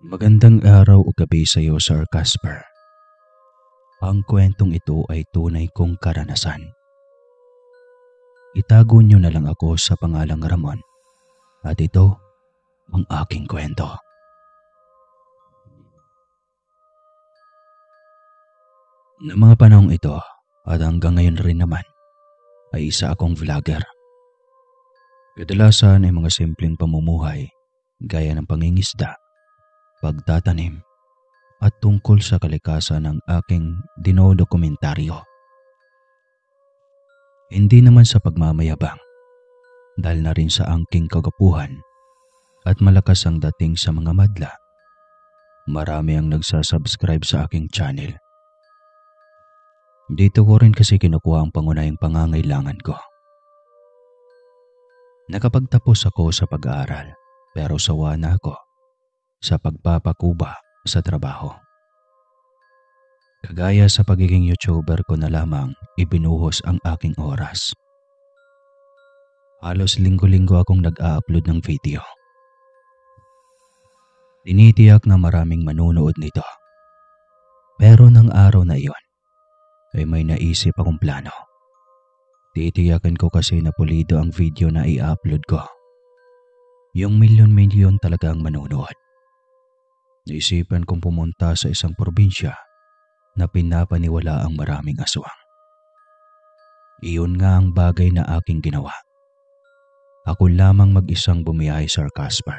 Magandang araw o gabi sa iyo, Sir Casper. Ang kwentong ito ay tunay kong karanasan. Itago niyo na lang ako sa pangalang Ramon at ito ang aking kwento. Noong mga panahong ito at hanggang ngayon rin naman ay isa akong vlogger. Kadalasan ay mga simpleng pamumuhay gaya ng pangingisda, pagtatanim at tungkol sa kalikasan ng aking dinodokumentaryo. Hindi naman sa pagmamayabang dahil na rin sa angking kagapuhan at malakas ang dating sa mga madla. Marami ang nagsasubscribe sa aking channel. Dito ko rin kasi kinukuha ang pangunahing pangangailangan ko. Nakapagtapos ako sa pag-aaral pero sawa na ako sa pagpapakuba sa trabaho. Kagaya sa pagiging YouTuber ko na lamang ibinuhos ang aking oras. Halos linggo-linggo akong nag-a-upload ng video. Tinitiyak na maraming manunood nito. Pero ng araw na iyon ay may naisip akong plano. Titiyakin ko kasi na pulido ang video na i-upload ko. Yung milyon-milyon talaga ang manunood. Naisipan kong pumunta sa isang probinsya na pinapaniwala ang maraming aswang. Iyon nga ang bagay na aking ginawa. Ako lamang mag-isang bumiyahe, Sir Casper.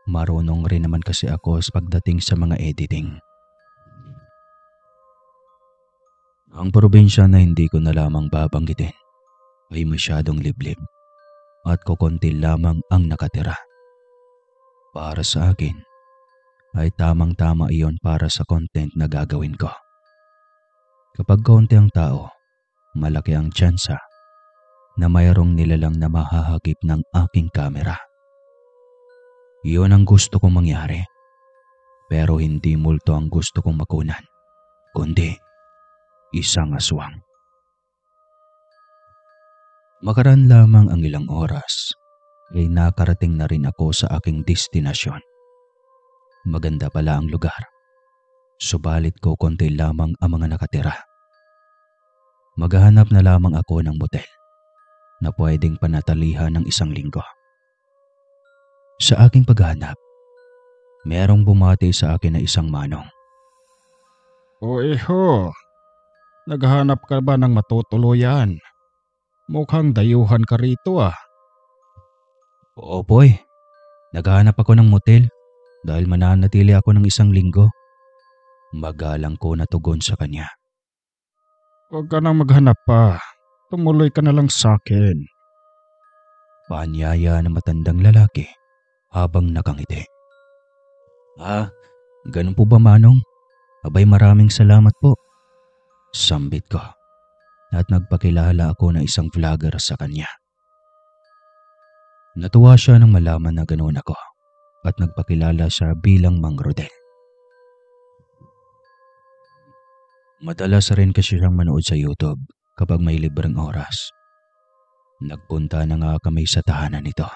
Marunong rin naman kasi ako sa pagdating sa mga editing. Ang probinsya na hindi ko na lamang babanggitin ay masyadong liblib at kukonti lamang ang nakatira. Para sa akin ay tamang-tama iyon para sa content na gagawin ko. Kapag kaunti ang tao, malaki ang tsansa na mayroong nilalang na mahahagip ng aking kamera. Iyon ang gusto kong mangyari, pero hindi multo ang gusto kong makunan, kundi isang aswang. Makaraan lamang ang ilang oras ay nakarating na rin ako sa aking destinasyon. Maganda pala ang lugar, subalit ko konti lamang ang mga nakatira. Maghahanap na lamang ako ng motel na pwedeng panatalihan ng isang linggo. Sa aking paghahanap, merong bumati sa akin na isang manong. O iho, naghahanap ka ba ng matutuluyan? Mukhang dayuhan ka rito ah. Oo poy, naghahanap ako ng motel dahil mananatili ako ng isang linggo. Magalang ko na tugon sa kanya. Huwag ka nang maghanap pa. Tumuloy ka na lang sa akin. Paanyaya ng matandang lalaki habang nakangiti. Ganun po ba, manong? Abay, maraming salamat po. Sambit ko at nagpakilala ako ng isang vlogger sa kanya. Natuwa siya nang malaman na ganoon ako at nagpakilala siya bilang Mang Rodel. Madalas rin kasi siyang manood sa YouTube kapag may libreng oras. Nagpunta na nga kami sa tahanan nito.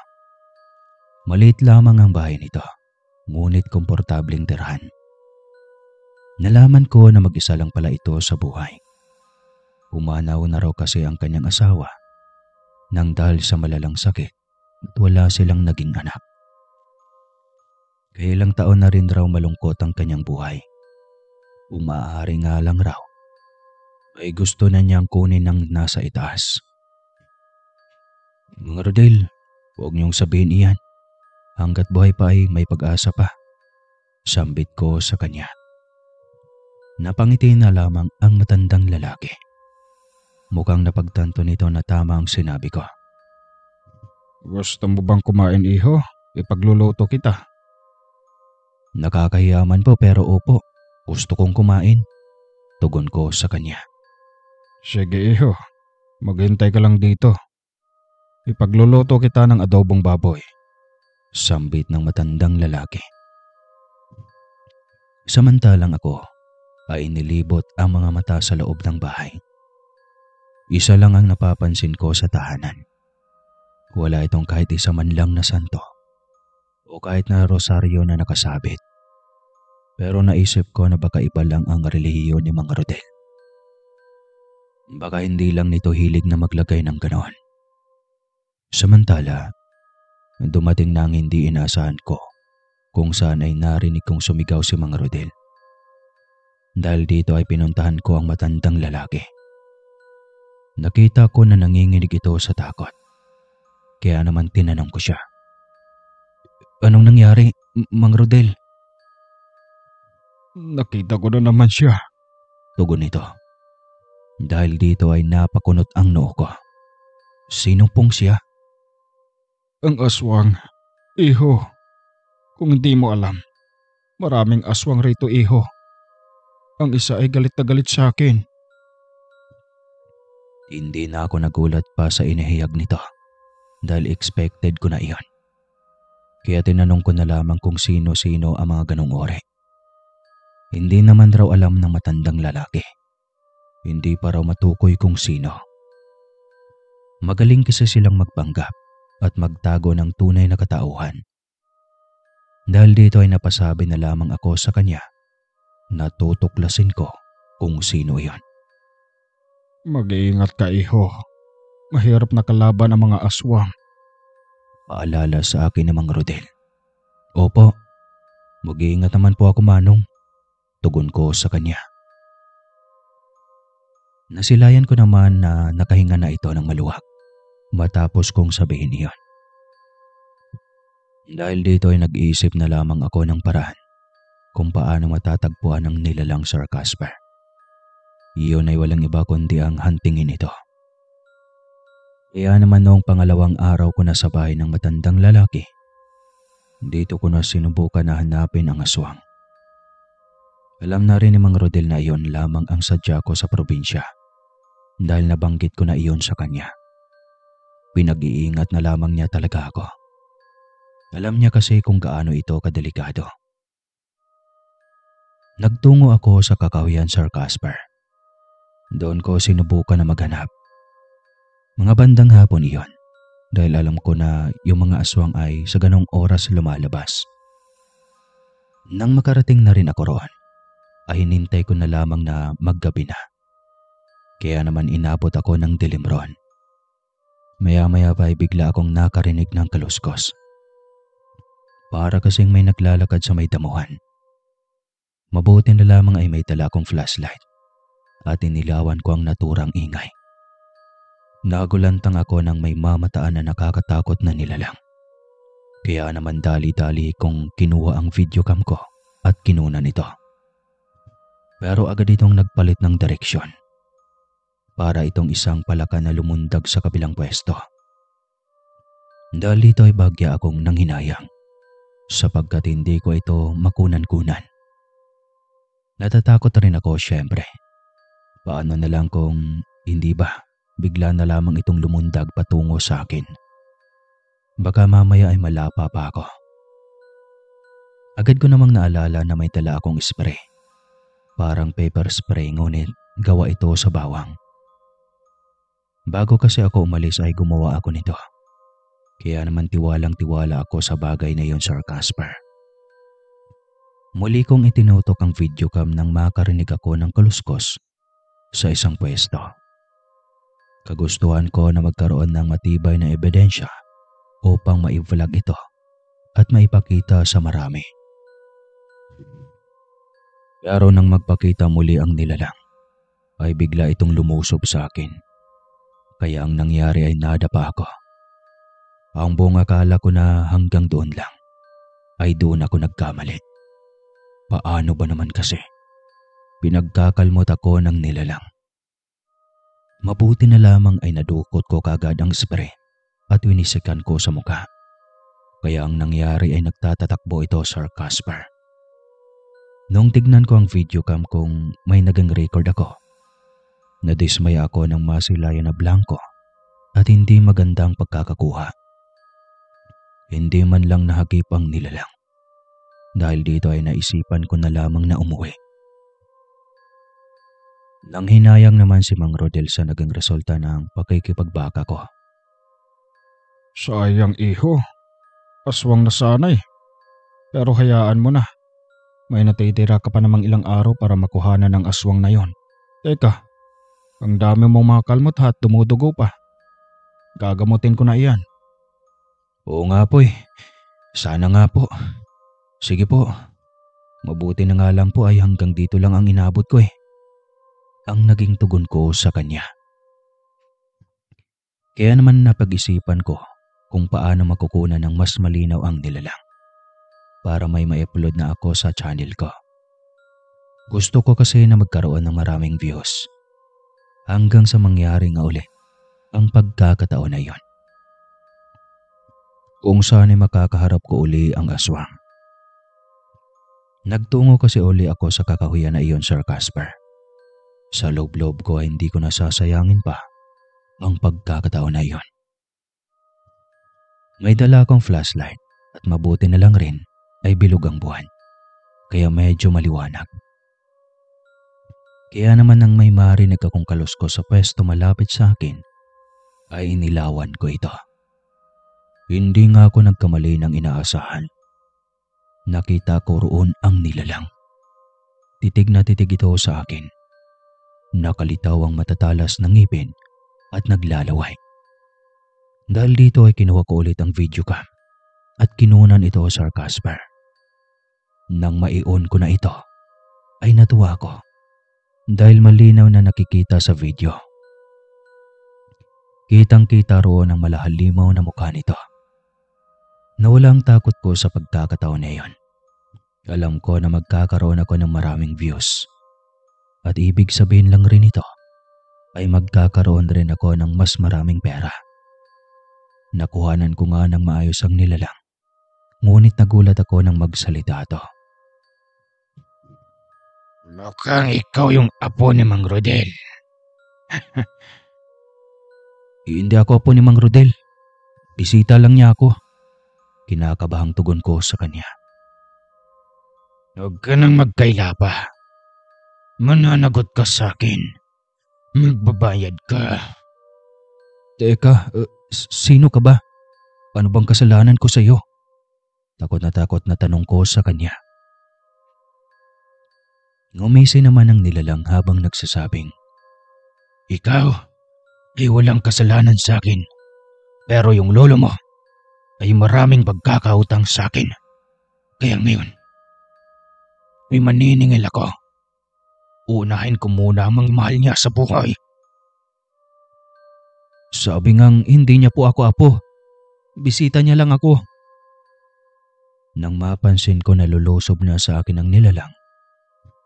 Maliit lamang ang bahay nito, ngunit komportableng tirahan. Nalaman ko na mag-isa lang pala ito sa buhay. Umanaw na raw kasi ang kanyang asawa nang dahil sa malalang sakit at wala silang naging anak. Kaya ilang taon na rin raw malungkot ang kanyang buhay. Umaari nga lang raw ay gusto na niyang kunin ng nasa itaas. Mga Rodel, huwag niyong sabihin iyan. Hanggat buhay pa ay may pag-asa pa. Sambit ko sa kanya. Napangiti na lamang ang matandang lalaki. Mukhang napagtanto nito na tama ang sinabi ko. Gusto mo bang kumain iho? Ipagluluto kita. Nakakahiyaman po pero opo, gusto kong kumain. Tugon ko sa kanya. Sige iho, maghintay ka lang dito. Ipagluluto kita ng adobong baboy. Sambit ng matandang lalaki. Samantalang ako ay nilibot ang mga mata sa loob ng bahay. Isa lang ang napapansin ko sa tahanan. Wala itong kahit isa man lang na santo o kahit na rosaryo na nakasabit. Pero naisip ko na baka iba lang ang relihiyon ni Mang Rodel. Baka hindi lang nito hilig na maglagay ng ganon. Samantala, dumating na ang hindi inaasahan ko kung saan ay narinig kong sumigaw si Mang Rodel. Dahil dito ay pinuntahan ko ang matandang lalaki. Nakita ko na nanginginig ito sa takot. Kaya naman tinanong ko siya. Anong nangyari, Mang Rodel? Nakita ko na naman siya. Tugon nito. Dahil dito ay napakunot ang noo ko. Sino pong siya? Ang aswang. Iho. Kung hindi mo alam, maraming aswang rito, iho. Ang isa ay galit na galit sa akin. Hindi na ako nagulat pa sa inihiyag nito dahil expected ko na iyon. Kaya tinanong ko na lamang kung sino-sino ang mga ganong ori. Hindi naman raw alam ng matandang lalaki. Hindi pa raw matukoy kung sino. Magaling kasi silang magpanggap at magtago ng tunay na katauhan. Dahil dito ay napasabi na lamang ako sa kanya na tutuklasin ko kung sino iyon. Mag-iingat ka, iho. Mahirap na kalaban ang mga aswang. Paalala sa akin ng Mang Rodel. Opo, mag-iingat naman po ako, Manong. Tugon ko sa kanya. Nasilayan ko naman na nakahinga na ito ng maluwag matapos kong sabihin iyon. Dahil dito ay nag-iisip na lamang ako ng paraan kung paano matatagpuan ang nilalang Sir Casper. Iyon ay walang iba kundi ang huntingin ito. Kaya naman noong pangalawang araw ko na sa bahay ng matandang lalaki, dito ko na sinubukan na hanapin ang aswang. Alam na rin ni Mang Rodel na iyon lamang ang sadya ko sa probinsya dahil nabanggit ko na iyon sa kanya. Pinag-iingat na lamang niya talaga ako. Alam niya kasi kung gaano ito kadelikado. Nagtungo ako sa kakahuyan Sir Casper. Doon ko sinubukan na maghanap. Mga bandang hapon iyon dahil alam ko na yung mga aswang ay sa ganong oras lumalabas. Nang makarating na rin ako roon, ay hinintay ko na lamang na maggabi na. Kaya naman inabot ako ng dilim roon. Maya-maya pa ay bigla akong nakarinig ng kaluskos. Para kasing may naglalakad sa may damuhan. Mabuti na lamang ay may dala akong flashlight at inilawan ko ang naturang ingay. Nagulantang ako ng may mamataan na nakakatakot na nilalang. Kaya naman dali-dali kong kinuha ang videocam ko at kinunan ito. Pero agad itong nagpalit ng direksyon. Para itong isang palaka na lumundag sa kabilang pwesto. Dahil dito ay bagya akong nanghinayang sapagkat hindi ko ito makunan-kunan. Natatakot rin ako syempre. Paano na lang kung hindi ba bigla na lamang itong lumundag patungo sa akin. Baka mamaya ay malapa pa ako. Agad ko namang naalala na may dala akong spray. Parang pepper spray ngunit gawa ito sa bawang. Bago kasi ako umalis ay gumawa ako nito. Kaya naman tiwalang-tiwala ako sa bagay na iyon, Sir Casper. Muli kong itinutok ang videocam nang makarinig ako ng kaluskos sa isang pwesto. Kagustuhan ko na magkaroon ng matibay na ebidensya upang ma-vlog ito at maipakita sa marami. Pero nang magpakita muli ang nilalang, ay bigla itong lumusob sa akin. Kaya ang nangyari ay nadapa ako. Ang buong akala ko na hanggang doon lang, ay doon ako nagkamali. Paano ba naman kasi? Pinagkakalmot ako ng nilalang. Mabuti na lamang ay nadukot ko kagad ang spray at winisikan ko sa mukha. Kaya ang nangyari ay nagtatatakbo ito, Sir Casper. Noong tignan ko ang videocam kung may naging record ako, nadismaya ako ng masilayan na blanco at hindi magandang pagkakakuha. Hindi man lang nahagip ang nilalang. Dahil dito ay naisipan ko na lamang na umuwi. Nang hinayang naman si Mang Rodel sa naging resulta ng pakikipagbaka ko. Sayang, iho. Aswang na sana eh. Pero hayaan mo na. May natitira ka pa namang ilang araw para makuhanan ng aswang na yon. Teka, ang dami mong mga kalmot at dumudugo pa. Gagamutin ko na iyan. Oo nga po eh. Sana nga po. Sige po. Mabuti na nga lang po ay hanggang dito lang ang inabot ko eh. Ang naging tugon ko sa kanya. Kaya naman napag-isipan ko kung paano makukunan ng mas malinaw ang nilalang para may ma-upload na ako sa channel ko. Gusto ko kasi na magkaroon ng maraming views hanggang sa mangyari nga ulit ang pagkakataon na yon. Kung saan ay makakaharap ko uli ang aswang. Nagtungo kasi uli ako sa kakahuyan na iyon, Sir Casper. Sa loob-loob ko ay hindi ko nasasayangin pa ang pagkakataon na iyon. May dala akong flashlight at mabuti na lang rin ay bilog ang buwan, kaya medyo maliwanag. Kaya naman nang may marinig akong kaluskos sa pwesto malapit sa akin, ay inilawan ko ito. Hindi nga ako nagkamali ng inaasahan. Nakita ko roon ang nilalang. Titig na titig ito sa akin. Nakalitaw ang matatalas ng ngipin at naglalaway. Dahil dito ay kinuha ko ulit ang video cam at kinunan ito, Sir Casper. Nang mai-on ko na ito, ay natuwa ko dahil malinaw na nakikita sa video. Kitang-kita roon ang malahalimaw na mukha nito. Nawala ang takot ko sa pagkakataon na iyon. Alam ko na magkakaroon ako ng maraming views. At ibig sabihin lang rin ito ay magkakaroon rin ako ng mas maraming pera. Nakuhanan ko nga ng maayos ang nilalang. Ngunit nagulat ako nang magsalita ito. Mukhang ikaw yung apo ni Mang Rodel. Hindi ako apo ni Mang Rodel. Bisita lang niya ako. Kinakabahang tugon ko sa kanya. Huwag ka nang magkaila pa. Mananagot ka sa akin. Magbabayad ka. Teka, sino ka ba? Ano bang kasalanan ko sa iyo? Takot na tanong ko sa kanya. Ngumisi naman ang nilalang habang nagsasabing, Ikaw ay walang kasalanan sa akin. Pero yung lolo mo ay maraming pagkakautang sa akin. Kaya ngayon, may maniningil ako. Unahin ko muna ang mga mahal niya sa buhay. Sabi ngang hindi niya po ako apo. Bisita niya lang ako. Nang mapansin ko na lulusob na sa akin ang nilalang,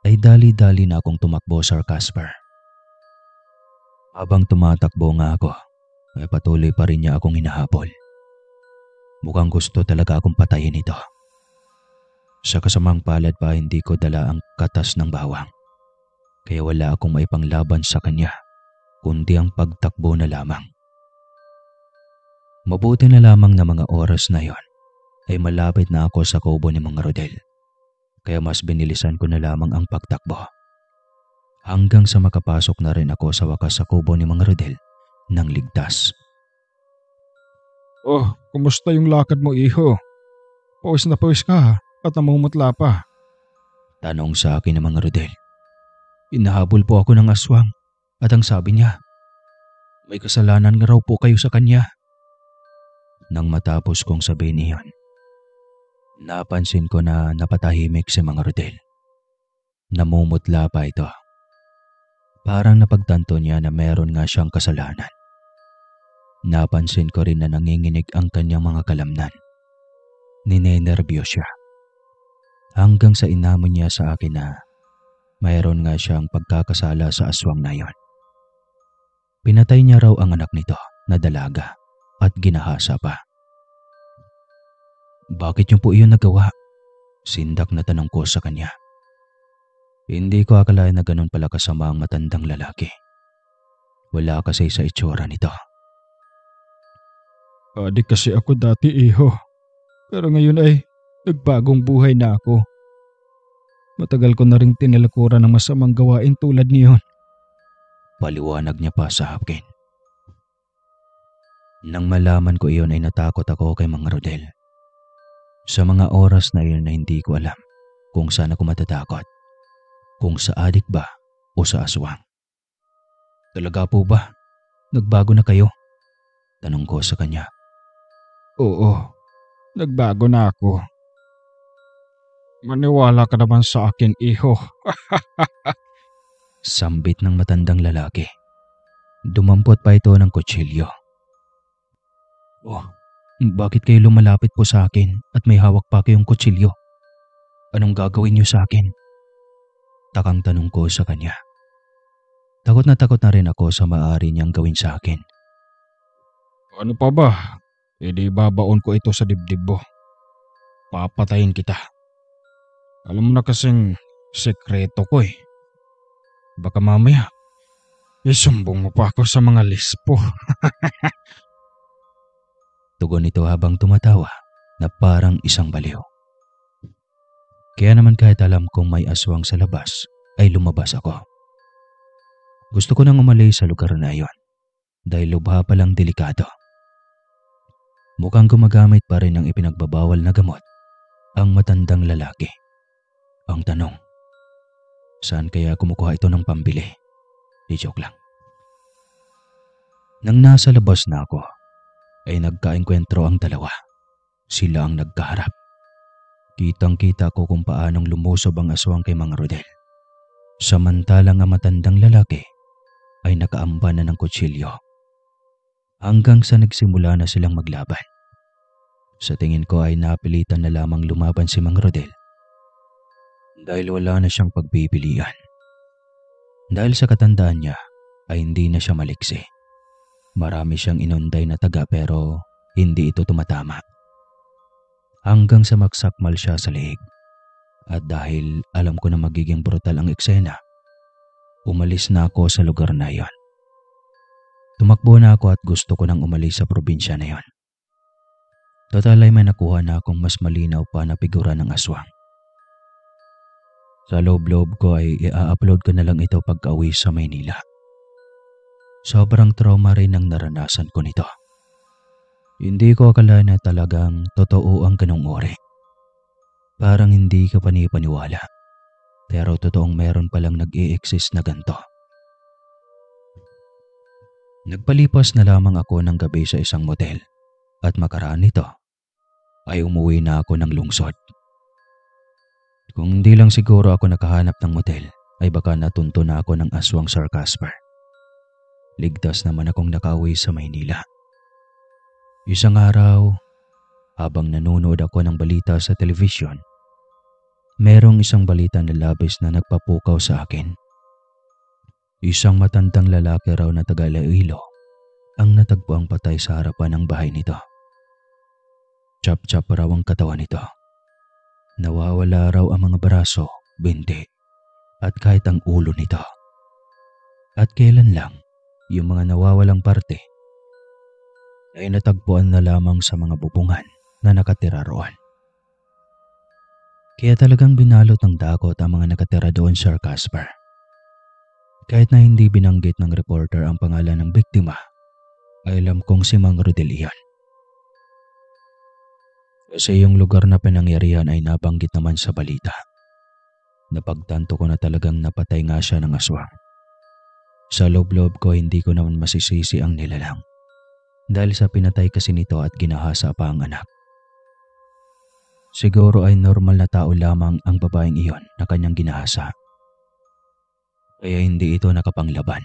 ay dali-dali na akong tumakbo, Sir Casper. Habang tumatakbo nga ako, ay patuloy pa rin niya akong hinahabol. Mukhang gusto talaga akong patayin ito. Sa kasamang palad pa hindi ko dala ang katas ng bawang. Kaya wala akong maipanglaban sa kanya, kundi ang pagtakbo na lamang. Mabuti na lamang na mga oras na yon ay malapit na ako sa kubo ni Mang Rodel. Kaya mas binilisan ko na lamang ang pagtakbo. Hanggang sa makapasok na rin ako sa wakas sa kubo ni Mang Rodel nang ligtas. Oh, kumusta yung lakad mo, iho? Pawis na pawis ka at namumutla pa. Tanong sa akin ni Mang Rodel. Inahabol po ako ng aswang at ang sabi niya, may kasalanan nga raw po kayo sa kanya. Nang matapos kong sabihin iyon, napansin ko na napatahimik si Mang Rodel. Namumutla pa ito. Parang napagtanto niya na meron nga siyang kasalanan. Napansin ko rin na nanginginig ang kanyang mga kalamnan. Ninenerbiyos siya. Hanggang sa inamon niya sa akin na mayroon nga siyang pagkakasala sa aswang na yon. Pinatay niya raw ang anak nito na dalaga at ginahasa pa. Bakit niyo po iyon nagawa? Sindak na tanong ko sa kanya. Hindi ko akalain na ganun pala kasama ang matandang lalaki. Wala kasi sa itsura nito. Adik kasi ako dati, iho. Pero ngayon ay nagbagong buhay na ako. Matagal ko na ring tinilikuran ng masamang gawain tulad niyon. Paliwanag niya pa sa akin. Nang malaman ko iyon ay natakot ako kay Mang Rodel. Sa mga oras na iyon na hindi ko alam kung saan ako matatakot, kung sa adik ba o sa aswang. Talaga po ba? Nagbago na kayo? Tanong ko sa kanya. Oo, nagbago na ako. Maniwala ka naman sa akin, iho. Sambit ng matandang lalaki. Dumampot pa ito ng kutsilyo. Oh, bakit kayo lumalapit po sa akin at may hawak pa kayong kutsilyo? Anong gagawin niyo sa akin? Takang tanong ko sa kanya. Takot na rin ako sa maaari niyang gawin sa akin. Ano pa ba? Hindi babaon ko ito sa dibdib mo. Papatayin kita. Alam mo na kasing sekreto ko eh. Baka mamaya, isumbong mo pa ako sa mga lispo. Tugon nito habang tumatawa na parang isang baliw. Kaya naman kahit alam kong may aswang sa labas, ay lumabas ako. Gusto ko nang umalis sa lugar na iyon dahil lubha palang delikado. Mukhang gumagamit pa rin ng ipinagbabawal na gamot ang matandang lalaki. Ang tanong, saan kaya kumukuha ito ng pambili? Joke lang. Nang nasa labas na ako, ay nagkaengkwentro ang dalawa. Sila ang nagkaharap. Kitang-kita ko kung paanong lumusob ang aswang kay Mang Rodel. Samantalang ang matandang lalaki ay nakaamba na ng kutsilyo. Hanggang sa nagsimula na silang maglaban. Sa tingin ko ay napilitan na lamang lumaban si Mang Rodel dahil wala na siyang pagpipilian. Dahil sa katandaan niya ay hindi na siya maliksi. Marami siyang inunday na taga pero hindi ito tumatama. Hanggang sa maksakmal siya sa leeg. At dahil alam ko na magiging brutal ang eksena, umalis na ako sa lugar na iyon. Tumakbo na ako at gusto ko nang umalis sa probinsya na iyon. Total ay may nakuha na akong mas malinaw pa na figura ng aswang. Sa loob-loob ko ay i-upload ko na lang ito pagka-uwi sa Maynila. Sobrang trauma rin ang naranasan ko nito. Hindi ko akala na talagang totoo ang ganong uri. Parang hindi ka panipaniwala. Pero totoong meron palang nag-i-exist na ganito. Nagpalipas na lamang ako ng gabi sa isang motel at makaraan nito ay umuwi na ako ng lungsod. Kung hindi lang siguro ako nakahanap ng motel ay baka natunto na ako ng aswang Sir Casper. Ligtas naman akong nakauwi sa Maynila. Isang araw, habang nanonood ako ng balita sa telebisyon, merong isang balita na labis na nagpapukaw sa akin. Isang matandang lalaki raw na taga Iloilo ang natagpuang patay sa harapan ng bahay nito. Chap-chap raw ang katawan nito. Nawawala raw ang mga braso, binti, at kahit ang ulo nito. At kailan lang, yung mga nawawalang parte ay natagpuan na lamang sa mga bubungan na nakatira roon. Kaya talagang binalot ng dakot ang mga nakatira doon, Sir Casper. Kahit na hindi binanggit ng reporter ang pangalan ng biktima, ay alam kong si Mang Rodel iyan. Kasi yung lugar na pinangyarihan ay nabanggit naman sa balita. Napagtanto ko na talagang napatay nga siya ng aswang. Sa loob-loob ko hindi ko naman masisisi ang nilalang. Dahil sa pinatay kasi nito at ginahasa pa ang anak. Siguro ay normal na tao lamang ang babaeng iyon na kanyang ginahasa. Kaya hindi ito nakapanglaban.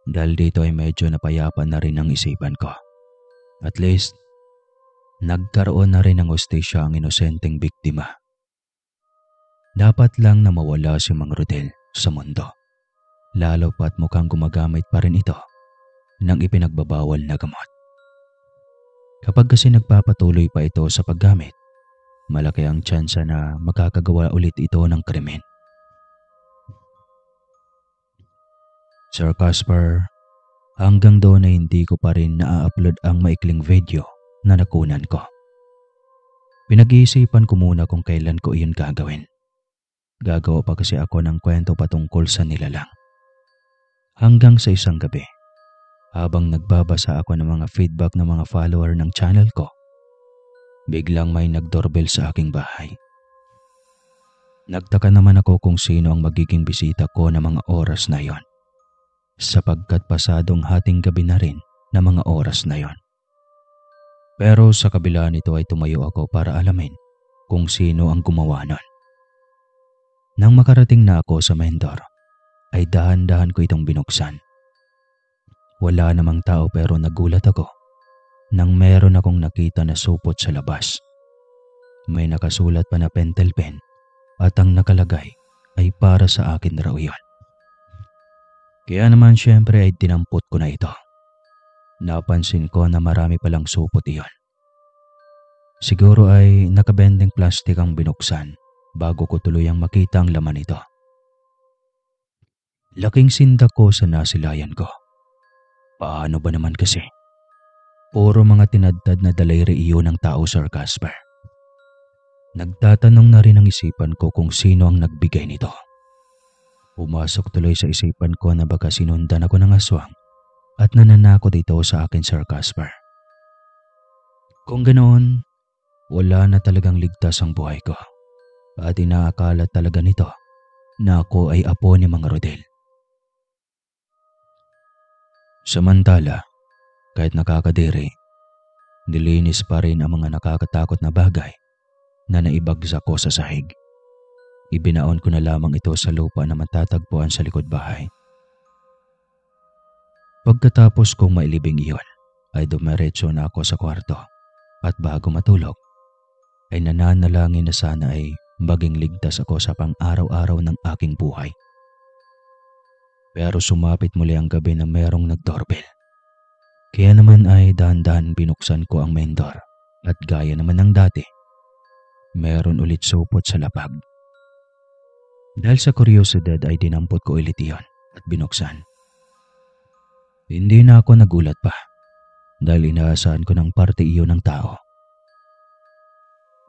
Dahil dito ay medyo napayapa na rin ang isipan ko. At least, nagkaroon na rin ng hustisya ang inosenteng biktima. Dapat lang na mawala si Mang Rodel sa mundo. Lalo pat mukhang gumagamit pa rin ito ng ipinagbabawal na gamot. Kapag kasi nagpapatuloy pa ito sa paggamit, malaki ang tsansa na makakagawa ulit ito ng krimen. Sir Casper, hanggang doon ay hindi ko pa rin na-upload ang maikling video na nakunan ko. Pinag-iisipan ko muna kung kailan ko iyon gagawin. Gagawa pa kasi ako ng kwento patungkol sa nilalang. Hanggang sa isang gabi, habang nagbabasa ako ng mga feedback ng mga follower ng channel ko, biglang may nagdoorbell sa aking bahay. Nagtaka naman ako kung sino ang magiging bisita ko na mga oras na yon, sapagkat pasadong hating gabi na rin na mga oras na yon. Pero sa kabila nito ay tumayo ako para alamin kung sino ang gumawa nun. Nang makarating na ako sa main door, ay dahan-dahan ko itong binuksan. Wala namang tao pero nagulat ako nang meron akong nakita na supot sa labas. May nakasulat pa na pentel pen at ang nakalagay ay para sa akin raw iyon. Kaya naman syempre ay dinampot ko na ito. Napansin ko na marami palang supot iyon. Siguro ay nakabending plastic ang binuksan bago ko tuluyang makita ang laman nito. Laking sindak ko sa nasilayan ko. Paano ba naman kasi? Puro mga tinadtad na daliri iyon ng tao, Sir Casper. Nagtatanong na rin ang isipan ko kung sino ang nagbigay nito. Pumasok tuloy sa isipan ko na baka sinundan ako ng aswang at nananakot ito sa akin, Sir Casper. Kung ganoon, wala na talagang ligtas ang buhay ko at inaakala talaga nito na ako ay apo ni Mang Rodel. Samantala, kahit nakakadiri, nilinis pa rin ang mga nakakatakot na bagay na naibagsak ko sa sahig. Ibinaon ko na lamang ito sa lupa na matatagpuan sa likod bahay. Pagkatapos kong mailibing iyon, ay dumiretso na ako sa kwarto at bago matulog, ay nananalangin na sana ay maging ligtas ako sa pang-araw-araw ng aking buhay. Pero sumapit muli ang gabi na merong nag-doorbell. Kaya naman ay dahan-dahan binuksan ko ang main door at gaya naman ng dati, meron ulit supot sa lapag. Dahil sa kuryosidad ay dinampot ko ulit iyon at binuksan. Hindi na ako nagulat pa dahil inaasahan ko ng parte iyon ng tao.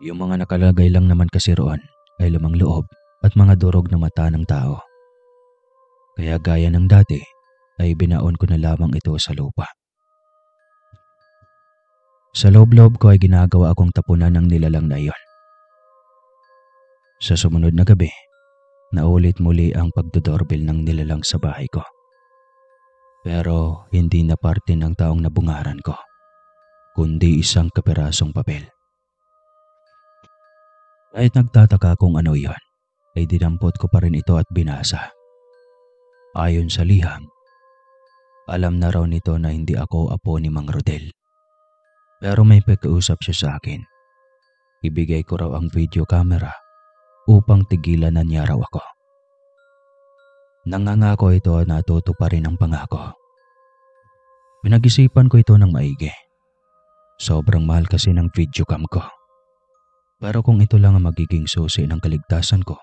Yung mga nakalagay lang naman kasi roon ay lumang loob at mga durog na mata ng tao. Kaya gaya ng dati ay binaon ko na lamang ito sa lupa. Sa loob-loob ko ay ginagawa akong tapunan ng nilalang na iyon. Sa sumunod na gabi, naulit muli ang pagdodoorbell ng nilalang sa bahay ko. Pero hindi na parte ng taong nabungaran ko, kundi isang kapirasong papel. Kahit nagtataka kung ano iyon, ay dinampot ko pa rin ito at binasa. Ayon sa liham, alam na raw nito na hindi ako apo ni Mang Rodel. Pero may pakiusap siya sa akin. Ibigay ko raw ang video camera upang tigilan na niya raw ako. Nangangako ito na tutuparin ang pangako. Pinag-isipan ko ito ng maigi. Sobrang mahal kasi ng videocam ko. Pero kung ito lang ang magiging susi ng kaligtasan ko,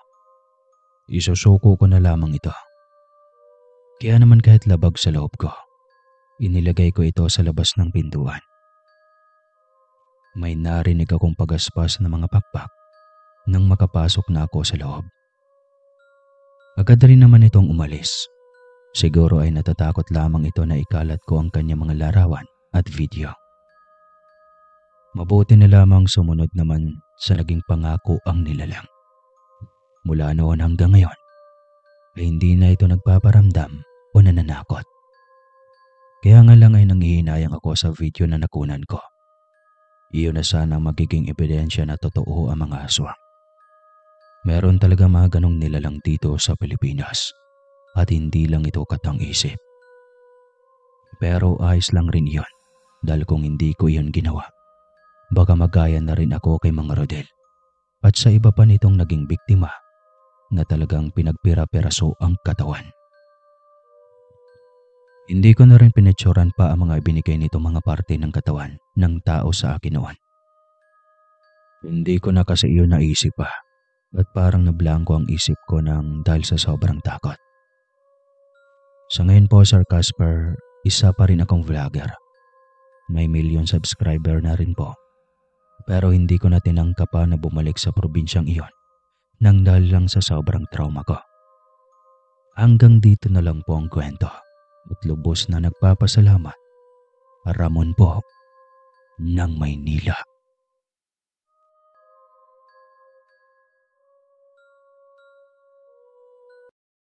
isusuko ko na lamang ito. Kaya naman kahit labag sa loob ko, inilagay ko ito sa labas ng pintuan. May narinig akong pagaspas ng mga pakpak nang makapasok na ako sa loob. Agad rin naman itong umalis. Siguro ay natatakot lamang ito na ikalat ko ang kanyang mga larawan at video. Mabuti na lamang sumunod naman sa naging pangako ang nilalang. Mula noon hanggang ngayon, ay hindi na ito nagpaparamdam o nananakot. Kaya nga lang ay nanghihinayang ako sa video na nakunan ko. Iyon na sana ang magiging ebidensya na totoo ang mga aswang. Meron talaga mga ganong nilalang dito sa Pilipinas at hindi lang ito katang-isip. Pero ayos lang rin iyon dahil kung hindi ko iyon ginawa, baka magaya na rin ako kay Mang Rodel at sa iba pa nitong naging biktima na talagang pinagpira-piraso ang katawan. Hindi ko na rin pinitsuran pa ang mga ibinigay nitong mga parte ng katawan ng tao sa akin noon. Hindi ko na kasi iyon naisip pa at parang nablangko ang isip ko dahil sa sobrang takot. Sa ngayon po, Sir Casper, isa pa rin akong vlogger. May 1 million subscriber na rin po. Pero hindi ko na tinangka pa na bumalik sa probinsyang iyon nang dahil lang sa sobrang trauma ko. Hanggang dito na lang po ang kwento at lubos na nagpapasalamat. Ramon po ng Maynila.